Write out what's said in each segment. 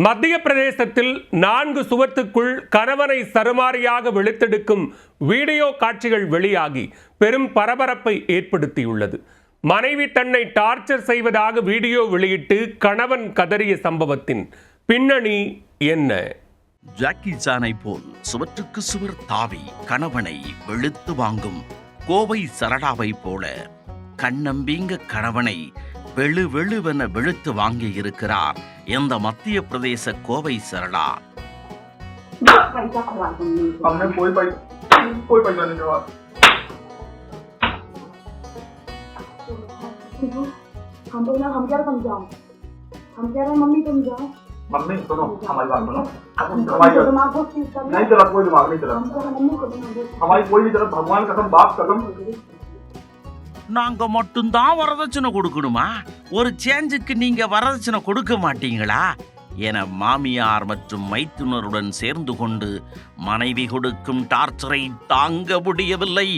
மத்திய பிரதேசத்தில் 4 சுவத்துக்குள் கணவனை சருமாரியாக வெளுத்தெடுக்கும் வீடியோ காட்சிகள் வெளியாகி பெரும் பரபரப்பை ஏற்படுத்தியுள்ளது. மனைவி தன்னை டார்ச்சர் செய்வதாக வீடியோ வெளியிட்டு கணவன் கதறிய சம்பவத்தின் பின்னணி என்ன? ஜாக்கி சானை போல் சுவற்றுக்கு சுவர் தாவி கணவனை வெளுத்து வாங்கும் கோவை சரடாவை போல கண்ணம்பீங்க கணவனை வெளுவெளுவென வெளுத்து வாங்கி இருக்கிறார் இந்த மத்திய பிரதேச கோவை சரடா. मम्मी सुनो हमारी बात सुनो नहीं चला कोई दिमाग नहीं चला हमारी कोई नहीं चला भगवान कसम बाप कसम நாங்க மட்டும்தான் வரதட்சணை கொடுக்கணுமா? ஒரு சேஞ்சுக்கு நீங்க வரதட்சணை கொடுக்க மாட்டீங்களா என மாமியார் மற்றும் மைத்துனருடன் சேர்ந்து கொண்டு மனைவி கொடுக்கும் டார்ச்சரை தாங்க முடியவில்லை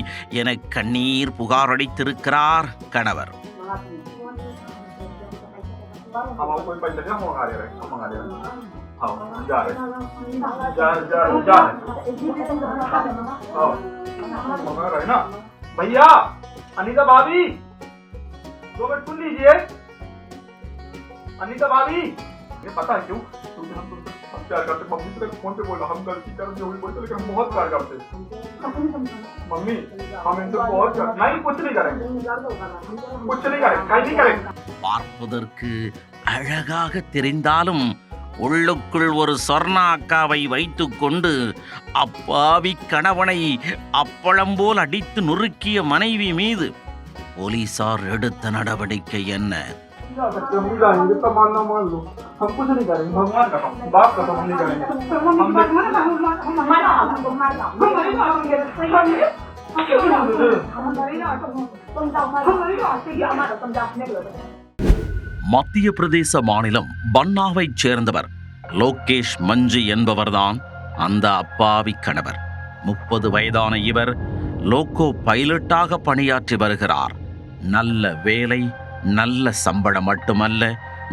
என கண்ணீர் புகார் அளித்திருக்கிறார் கணவர். भैया अनीता भाभी 2 मिनट सुन लीजिए. अनीता भाभी ये पता है क्यों? क्योंकि हम तुमसे बहुत प्यार करते. मम्मी से फोन पे बोला हम गलती कर दी होगी बोलते, लेकिन हम बहुत प्यार करते. मम्मी हम इनसे बहुत नहीं कुछ नहीं करेंगे कुछ नहीं करेंगे कहीं नहीं करेंगे. பார்ப்பதற்கு அழகாக தெரிந்தாலும் உள்ளுக்குள் ஒரு சொர்ணா அக்காவை வைத்துக் கொண்டு அப்பாவி கணவனை அப்பளம் போல் அடித்து நொறுக்கிய மனைவி மீது போலீசார் எடுத்த நடவடிக்கை என்ன? மத்திய பிரதேச மாநிலம் பன்னாவைச் சேர்ந்தவர் லோகேஷ் மஞ்சு என்பவர்தான் அந்த அப்பாவி கணவர். 30 வயதான இவர் லோகோ பைலட்டாக பணியாற்றி வருகிறார். நல்ல வேலை, நல்ல சம்பளம் மட்டுமல்ல,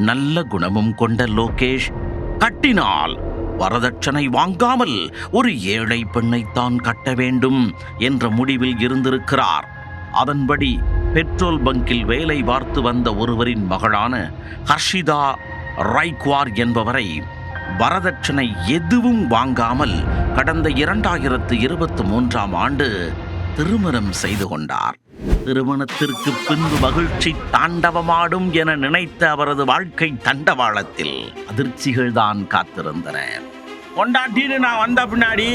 நல்ல குணமும் கொண்ட லோகேஷ் கட்டினால் வரதட்சணை வாங்காமல் ஒரு ஏழை பெண்ணைத்தான் கட்ட வேண்டும் என்ற முடிவில் இருந்திருக்கிறார். அதன்படி பெட்ரோல் பங்கில் வேலை பார்த்து வந்த ஒருவரின் மகளான ஹர்ஷிதா ரைக்வார் என்பவரை வரதட்சணை எதுவும் வாங்காமல் கடந்த 2023ஆம் ஆண்டு திருமணம் செய்து கொண்டார். திருமணத்திற்கு பின்பு மகிழ்ச்சி தாண்டவமாடும் என நினைத்த அவரது வாழ்க்கை தண்டவாளத்தில் அதிர்ச்சிகள் தான் காத்திருந்தன. கொண்டாட்டின்னு நான் வந்த பின்னாடி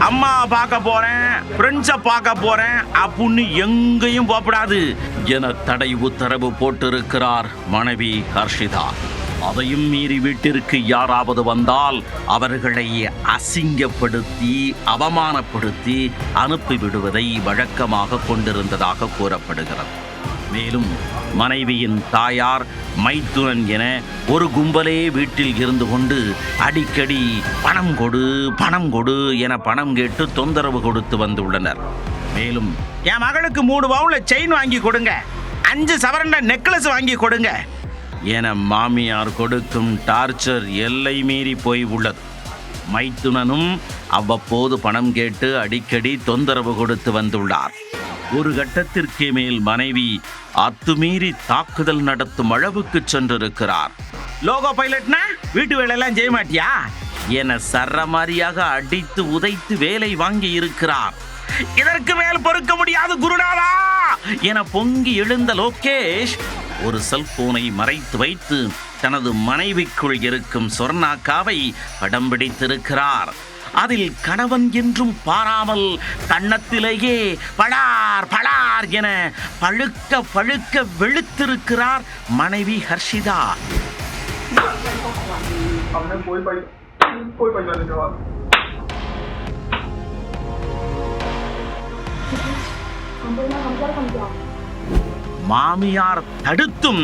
அம்மா பார்க்க போறேன், ஃப்ரெண்ட்ஸை பார்க்க போறேன் அப்படின்னு எங்கேயும் போகக்கூடாது என தடை உத்தரவு போட்டிருக்கிறார் மனைவி ஹர்ஷிதா. அதையும் மீறி வீட்டிற்கு யாராவது வந்தால் அவர்களை அசிங்கப்படுத்தி அவமானப்படுத்தி அனுப்பிவிடுவதை வழக்கமாக கொண்டிருந்ததாக கூறப்படுகிறது. மேலும் மனைவியின் தாயார், மைத்துனன் என ஒரு கும்பலே வீட்டில் இருந்து கொண்டு அடிக்கடி பணம் கொடு என பணம் கேட்டு தொந்தரவு கொடுத்து வந்துள்ளனர். மேலும் என் மகளுக்கு 3 பவுன்ல செயின் வாங்கி கொடுங்க, 5 சவரன் நெக்லஸ் வாங்கி கொடுங்க என மாமியார் கொடுக்கும் டார்ச்சர் எல்லை மீறி போய் உள்ளது. மைத்துனனும் அவ்வப்போது பணம் கேட்டு அடிக்கடி தொந்தரவு கொடுத்து வந்துள்ளார். ஒரு கட்டத்திற்கு மேல் மனைவி அத்துமீறி தாக்குதல் நடத்தும் அளவுக்கு சென்றிருக்கிறார். லோகோ பைலட்னா வீட்டு வேலையெல்லாம் செய்ய மாட்டியா என சரமாரியாக அடித்து உதைத்து வேலை வாங்கி இருக்கிறார். இதற்கு மேல் பொறுக்க முடியாது குருநாதா என பொங்கி எழுந்த லோகேஷ் ஒரு செல்போனை மறைத்து வைத்து தனது மனைவிக்குள் இருக்கும் சொர்ணாக்காவை படம் பிடித்திருக்கிறார். அதில் கணவன் என்றும் பாராமல் கன்னத்திலேயே படார் படார் என பழுக்க பழுக்க வெளுத்திருக்கிறார் மனைவி ஹர்ஷிதா. மாமியார் தடுத்தும்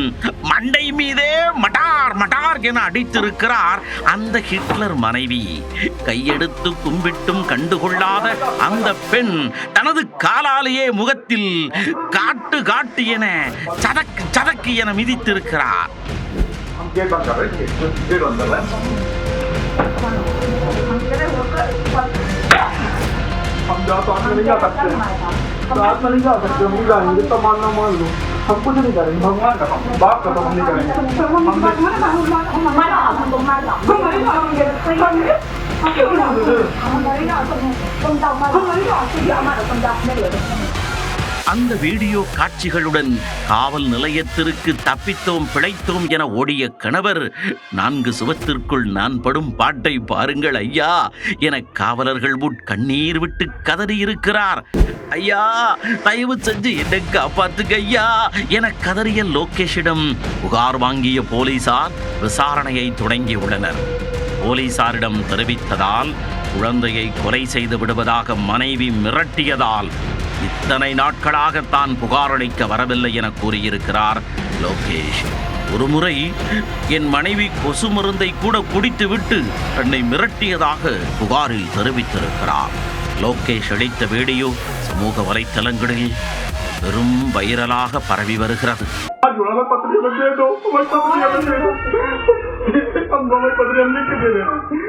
மண்டை மீதே மட்டார் மட்டார் என அடித்திருக்கிறார் அந்த ஹிட்லர் மனைவி. கையெடுத்து கும்பிட்டும் கண்டுகொள்ளாத அந்த பெண் தனது காலாலேயே முகத்தில் காட்டு காட்டு என சதக்கு சதக்கு என மிதித்திருக்கிறார். गेट बंद कर रहे हैं, गेट बंद कर रहे हैं। हम जा साथ में नहीं जा सकते, साथ में नहीं जा सकते, हम जाएंगे तो मानना मान लो, हम कुछ नहीं करेंगे, भगवान का बाप का तो हम नहीं करेंगे। அந்த வீடியோ காட்சிகளுடன் காவல் நிலையத்திற்கு தப்பித்தோம் பிழைத்தோம் என ஓடிய கணவர் 4 சுவத்திற்குள் நான் படும் பாட்டை பாருங்கள் ஐயா என காவலர்கள் முன் கண்ணீர் விட்டு கதறியிருக்கிறார். ஐயா தயவு செஞ்சு என்னை காப்பாத்துங்க ஐயா என கதறிய லோகேஷிடம் புகார் வாங்கிய போலீசார் விசாரணையை தொடங்கியுள்ளனர். போலீசாரிடம் தெரிவித்ததால் குழந்தையை கொலை செய்து விடுவதாக மனைவி மிரட்டியதால் இத்தனை நாட்களாக தான் புகார் அளிக்க வரவில்லை என கூறியிருக்கிறார் லோகேஷ். ஒருமுறை என் மனைவி கொசு மருந்தை கூட குடித்துவிட்டு தன்னை மிரட்டியதாக புகாரில் தெரிவித்திருக்கிறார். லோகேஷ் அளித்த வீடியோ சமூக வலைத்தளங்களில் பெரும் வைரலாக பரவி வருகிறது. पत्नी दे दो, हमारी पत्नी दे दो, हम दोनों पत्नी हम लिख के दे रहे हैं।